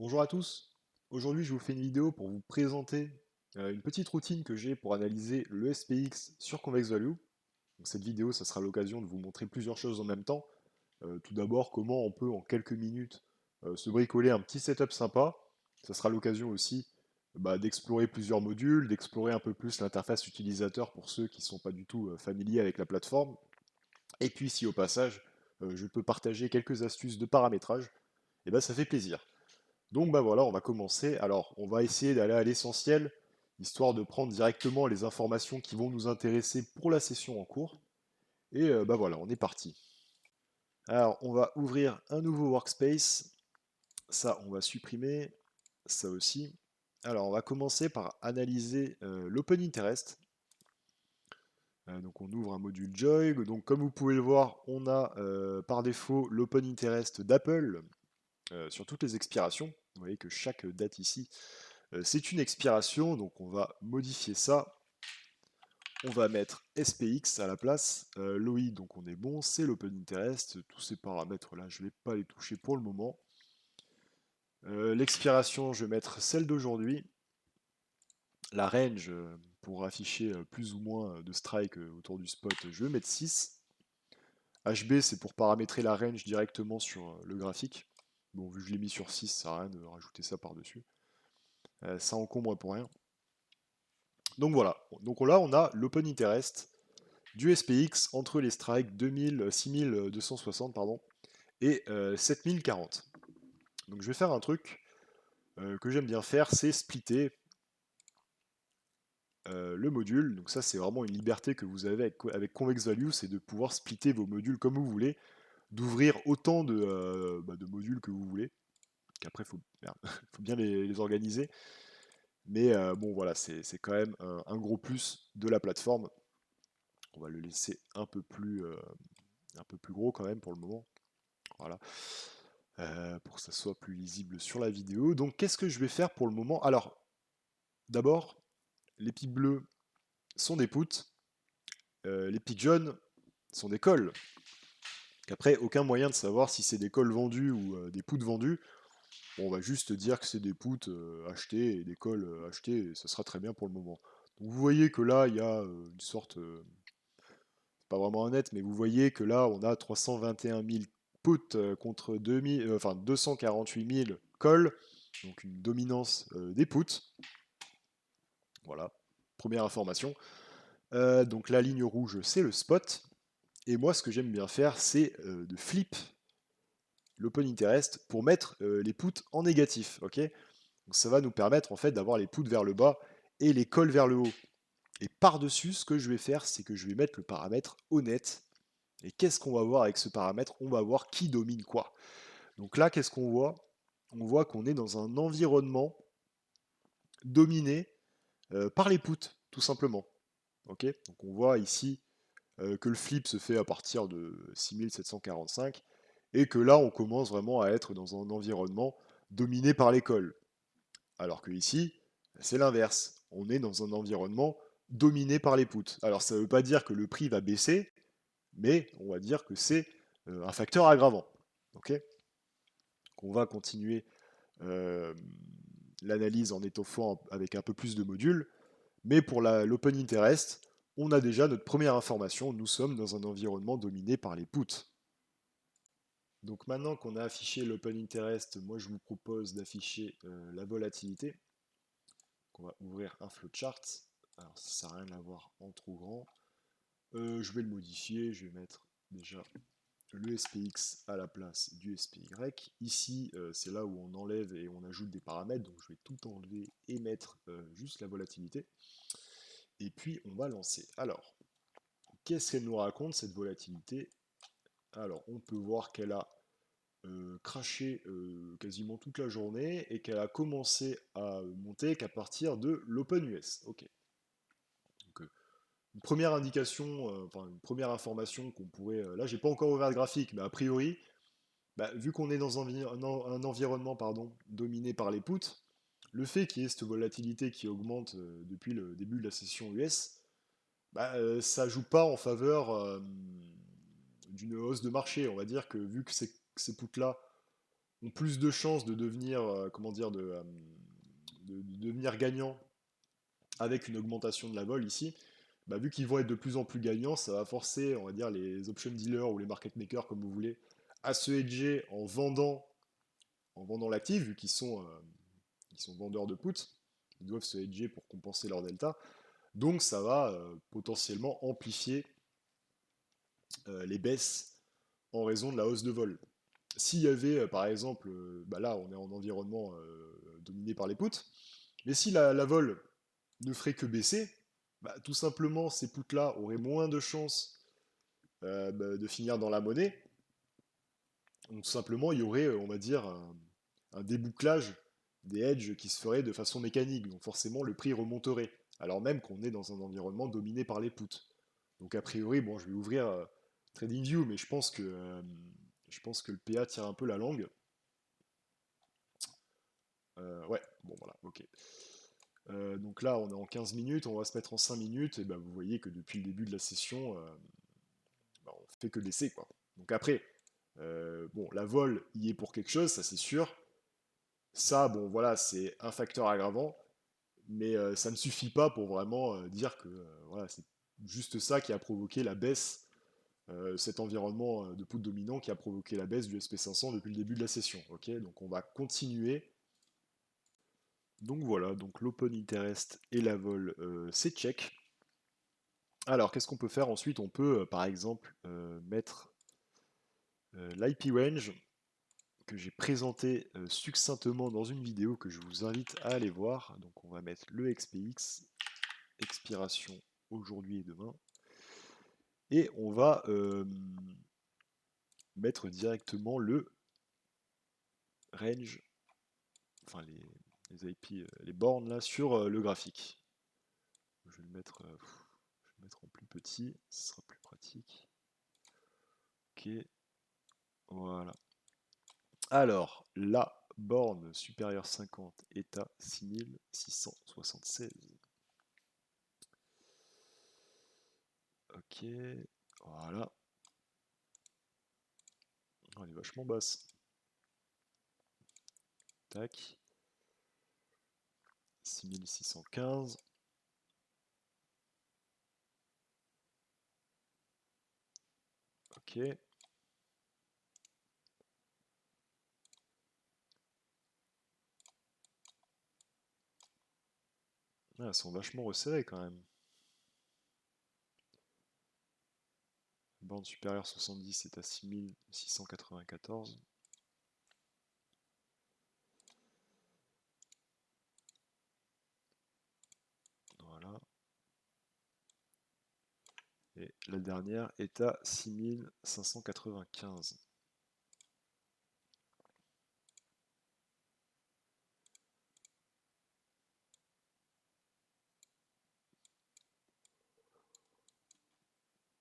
Bonjour à tous. Aujourd'hui, je vous fais une vidéo pour vous présenter une petite routine que j'ai pour analyser le SPX sur Convex Value. Donc, cette vidéo, ça sera l'occasion de vous montrer plusieurs choses en même temps. Tout d'abord, comment on peut en quelques minutes se bricoler un petit setup sympa. Ça sera l'occasion aussi d'explorer plusieurs modules, d'explorer un peu plus l'interface utilisateur pour ceux qui ne sont pas du tout familiers avec la plateforme. Et puis, si au passage, je peux partager quelques astuces de paramétrage, et ben ça fait plaisir. Donc bah voilà, on va commencer. Alors, on va essayer d'aller à l'essentiel, histoire de prendre directement les informations qui vont nous intéresser pour la session en cours. Et bah voilà, on est parti. Alors, on va ouvrir un nouveau workspace. Ça, on va supprimer. Ça aussi. Alors, on va commencer par analyser l'Open Interest. Donc, on ouvre un module Joy. Donc, comme vous pouvez le voir, on a par défaut l'Open Interest d'Apple sur toutes les expirations. Vous voyez que chaque date ici c'est une expiration, donc on va modifier ça. On va mettre SPX à la place. L'OI, donc on est bon, c'est l'Open Interest. Tous ces paramètres là, je ne vais pas les toucher pour le moment. L'expiration, je vais mettre celle d'aujourd'hui. La range, pour afficher plus ou moins de strike autour du spot, je vais mettre 6. HB, c'est pour paramétrer la range directement sur le graphique. Bon, vu que je l'ai mis sur 6, ça sert à rien de rajouter ça par-dessus. Ça encombre pour rien. Donc voilà, donc là on a l'Open Interest du SPX entre les strikes 6260 pardon, et 7040. Donc je vais faire un truc que j'aime bien faire, c'est splitter le module. Donc ça c'est vraiment une liberté que vous avez avec Convex Value, c'est de pouvoir splitter vos modules comme vous voulez, d'ouvrir autant de modules que vous voulez. Qu'après, faut bien les organiser. Mais bon voilà, c'est quand même un gros plus de la plateforme. On va le laisser un peu plus gros quand même pour le moment. Voilà. Pour que ça soit plus lisible sur la vidéo. Donc qu'est-ce que je vais faire pour le moment? Alors, d'abord, les pics bleus sont des poutres, les pics jaunes sont des cols. Après, aucun moyen de savoir si c'est des cols vendus ou des poutres vendues. Bon, on va juste dire que c'est des poutres achetées et des cols achetés, et ça sera très bien pour le moment. Donc vous voyez que là, il y a une sorte, pas vraiment un net, mais vous voyez que là, on a 321 000 puts contre 2000, enfin 248 000 calls, donc une dominance des puts. Voilà, première information. Donc la ligne rouge, c'est le spot. Et moi, ce que j'aime bien faire, c'est de flip l'open interest pour mettre les puts en négatif. Ok, donc ça va nous permettre en fait d'avoir les puts vers le bas et les calls vers le haut. Et par-dessus, ce que je vais faire, c'est que je vais mettre le paramètre honnête. Et qu'est-ce qu'on va voir avec ce paramètre? On va voir qui domine quoi. Donc là, qu'est-ce qu'on voit? On voit qu'on est dans un environnement dominé par les puts, tout simplement. Ok, donc on voit ici que le flip se fait à partir de 6745 et que là, on commence vraiment à être dans un environnement dominé par les calls. Alors que ici, c'est l'inverse. On est dans un environnement dominé par les puts. Alors ça ne veut pas dire que le prix va baisser, mais on va dire que c'est un facteur aggravant. Ok, on va continuer euh, l'analyse en étoffant avec un peu plus de modules, mais pour l'open interest, on a déjà notre première information, nous sommes dans un environnement dominé par les puts. Donc maintenant qu'on a affiché l'open interest, moi je vous propose d'afficher la volatilité. Donc on va ouvrir un flowchart. Alors ça sert à rien de l'avoir en trop grand. Je vais le modifier, je vais mettre déjà le SPX à la place du SPY. Ici, c'est là où on enlève et on ajoute des paramètres, donc je vais tout enlever et mettre juste la volatilité. Et puis, on va lancer. Alors, qu'est-ce qu'elle nous raconte, cette volatilité? Alors, on peut voir qu'elle a craché quasiment toute la journée et qu'elle a commencé à monter qu'à partir de l'Open US. Ok. Donc, une première indication, enfin une première information qu'on pourrait. Là, j'ai pas encore ouvert le graphique, mais a priori, vu qu'on est dans un environnement pardon, dominé par les puts, le fait qu'il y ait cette volatilité qui augmente depuis le début de la session US, ça joue pas en faveur d'une hausse de marché. On va dire que vu que ces puts-là ont plus de chances de devenir, comment dire, de devenir gagnants avec une augmentation de la vol ici, bah, vu qu'ils vont être de plus en plus gagnants, ça va forcer, on va dire, les option dealers ou les market makers, comme vous voulez, à se hedger en vendant l'actif, vu ils sont vendeurs de put, ils doivent se hedger pour compenser leur delta. Donc ça va potentiellement amplifier les baisses en raison de la hausse de vol. S'il y avait, par exemple, bah là on est en environnement dominé par les puts, mais si la vol ne ferait que baisser, bah, tout simplement ces puts-là auraient moins de chances bah, de finir dans la monnaie. Donc tout simplement, il y aurait, on va dire, un débouclage des hedges qui se ferait de façon mécanique. Donc forcément, le prix remonterait, alors même qu'on est dans un environnement dominé par les puts. Donc a priori, bon, je vais ouvrir TradingView, mais je pense que le PA tire un peu la langue. Ouais, bon voilà, ok. Donc là, on est en 15 minutes, on va se mettre en 5 minutes, et ben vous voyez que depuis le début de la session, bah, on fait que baisser, quoi. Donc après, bon, la vol y est pour quelque chose, ça c'est sûr. Ça, bon, voilà, c'est un facteur aggravant, mais ça ne suffit pas pour vraiment dire que voilà, c'est juste ça qui a provoqué la baisse, cet environnement de put dominant qui a provoqué la baisse du SP500 depuis le début de la session. Ok, donc on va continuer. Donc voilà, donc l'open interest et la vol, c'est check. Alors, qu'est-ce qu'on peut faire ensuite? On peut, par exemple, mettre l'IP range que j'ai présenté succinctement dans une vidéo que je vous invite à aller voir. Donc, on va mettre le XPX, expiration aujourd'hui et demain. Et on va mettre directement le range, enfin les IP, les bornes là, sur le graphique. Je vais je vais le mettre en plus petit, ce sera plus pratique. Ok, voilà. Alors, la borne supérieure 50 est à 6676. Ok, voilà. Oh, elle est vachement basse. Tac. 6615. Ok. Ah, elles sont vachement resserrées quand même. Borne supérieure 70 est à 6694. Voilà. Et la dernière est à 6595.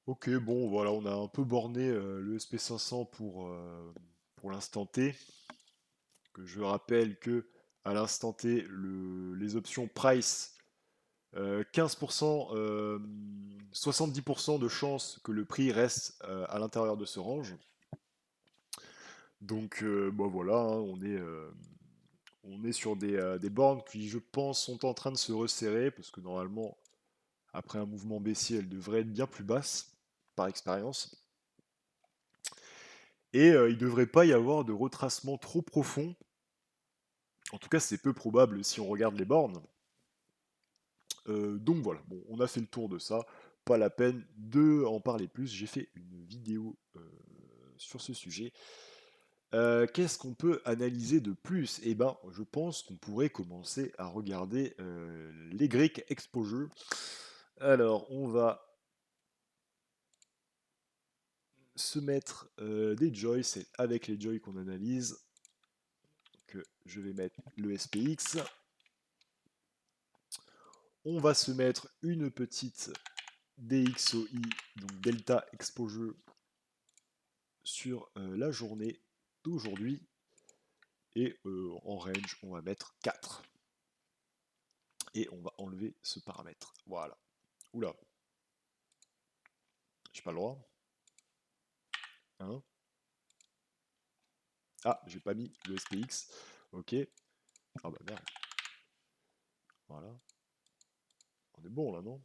Ok, bon, voilà, on a un peu borné le SP500 pour l'instant T. Que je rappelle que à l'instant T, les options price, 15%, 70% de chances que le prix reste à l'intérieur de ce range. Donc bon, voilà, hein, on est sur des bornes qui, je pense, sont en train de se resserrer, parce que normalement, après un mouvement baissier, elles devraient être bien plus basses, par expérience. Et il ne devrait pas y avoir de retracement trop profond. En tout cas, c'est peu probable si on regarde les bornes. Donc voilà, bon, on a fait le tour de ça. Pas la peine de en parler plus. J'ai fait une vidéo sur ce sujet. Qu'est-ce qu'on peut analyser de plus? Eh ben, je pense qu'on pourrait commencer à regarder les Greek Exposure. Alors, on va se mettre des joys. C'est avec les joys qu'on analyse. Que je vais mettre le SPX. On va se mettre une petite DXOI, donc Delta Exposure, sur la journée d'aujourd'hui. Et en range, on va mettre 4. Et on va enlever ce paramètre. Voilà. Oula. J'ai pas le droit. Hein? Ah, j'ai pas mis le SPX. Ok. Ah bah merde. Voilà. On est bon là, non?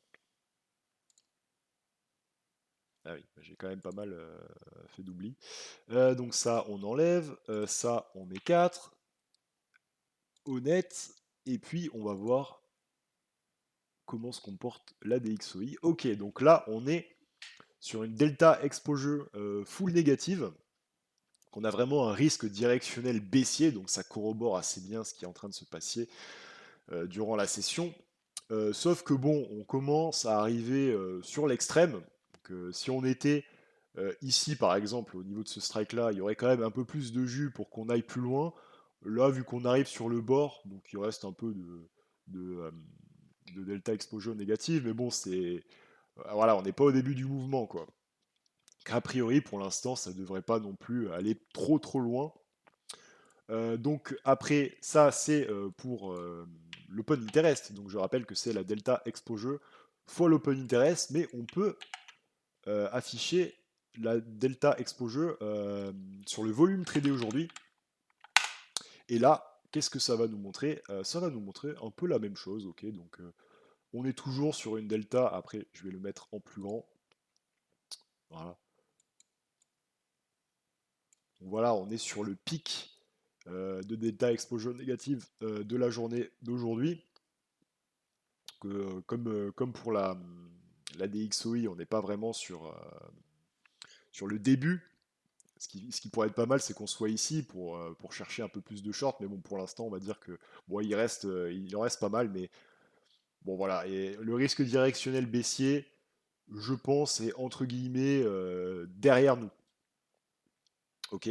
Ah oui, j'ai quand même pas mal fait d'oubli. Donc ça, on enlève. Ça, on met 4. Honnête. Et puis, on va voir comment se comporte la DXOI. Ok, donc là, on est sur une delta exposure full négative. On a vraiment un risque directionnel baissier, donc ça corrobore assez bien ce qui est en train de se passer durant la session. Sauf que bon, on commence à arriver sur l'extrême. Donc, si on était ici, par exemple, au niveau de ce strike-là, il y aurait quand même un peu plus de jus pour qu'on aille plus loin. Là, vu qu'on arrive sur le bord, donc il reste un peu de, euh, de delta exposure négative, mais bon, c'est voilà, on n'est pas au début du mouvement, quoi. A priori, pour l'instant, ça ne devrait pas non plus aller trop trop loin. Donc après, ça c'est pour l'open interest. Donc je rappelle que c'est la delta exposure fois l'open interest, mais on peut afficher la delta exposure sur le volume tradé aujourd'hui. Et là, qu'est-ce que ça va nous montrer? Ça va nous montrer un peu la même chose, ok? Donc on est toujours sur une delta. Après, je vais le mettre en plus grand. Voilà. Donc voilà, on est sur le pic de delta exposure négative de la journée d'aujourd'hui. Comme pour la DXOI, on n'est pas vraiment sur le début. Ce qui pourrait être pas mal, c'est qu'on soit ici pour chercher un peu plus de short. Mais bon, pour l'instant, on va dire que bon, il en reste pas mal. Mais bon, voilà. Et le risque directionnel baissier, je pense, est entre guillemets derrière nous. Ok.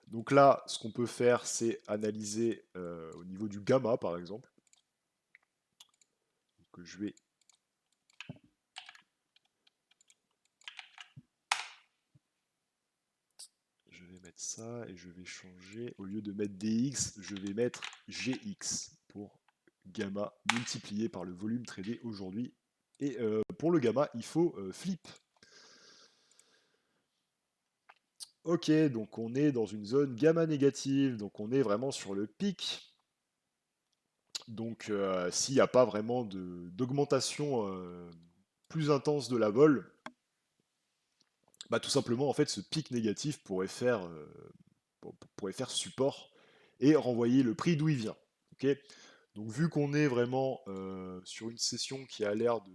Donc là, ce qu'on peut faire, c'est analyser au niveau du gamma, par exemple. Donc, je vais mettre ça et je vais changer. Au lieu de mettre DX, je vais mettre GX pour gamma multiplié par le volume tradé aujourd'hui. Et pour le gamma, il faut flip. Ok, donc on est dans une zone gamma négative, donc on est vraiment sur le pic. Donc s'il n'y a pas vraiment d'augmentation plus intense de la vol, bah, tout simplement en fait ce pic négatif pourrait faire support et renvoyer le prix d'où il vient. Ok. Donc vu qu'on est vraiment sur une session qui a l'air de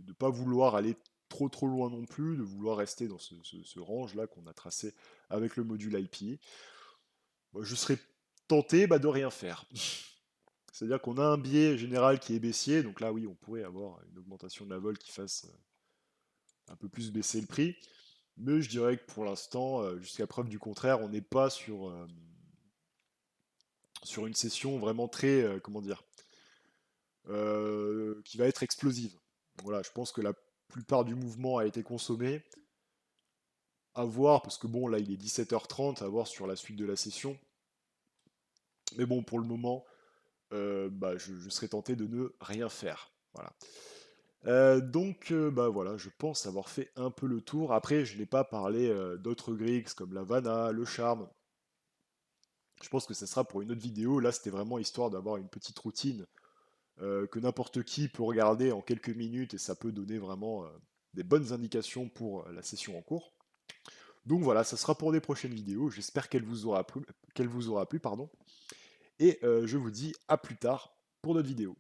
ne pas vouloir aller trop trop loin non plus, de vouloir rester dans ce range là qu'on a tracé avec le module IP, je serais tenté de rien faire. C'est-à-dire qu'on a un biais général qui est baissier, donc là oui on pourrait avoir une augmentation de la vol qui fasse un peu plus baisser le prix, mais je dirais que pour l'instant, jusqu'à preuve du contraire, on n'est pas sur une session vraiment très, comment dire, qui va être explosive. Voilà, je pense que la plupart du mouvement a été consommé. À voir, parce que bon, là, il est 17h30, à voir sur la suite de la session. Mais bon, pour le moment, je serais tenté de ne rien faire. Voilà. Donc, bah voilà, je pense avoir fait un peu le tour. Après, je n'ai pas parlé d'autres Griggs comme la Vanna, le Charme. Je pense que ça sera pour une autre vidéo. Là, c'était vraiment histoire d'avoir une petite routine que n'importe qui peut regarder en quelques minutes et ça peut donner vraiment des bonnes indications pour la session en cours. Donc voilà, ça sera pour des prochaines vidéos. J'espère qu'elle vous aura plu, pardon. Et je vous dis à plus tard pour d'autres vidéos.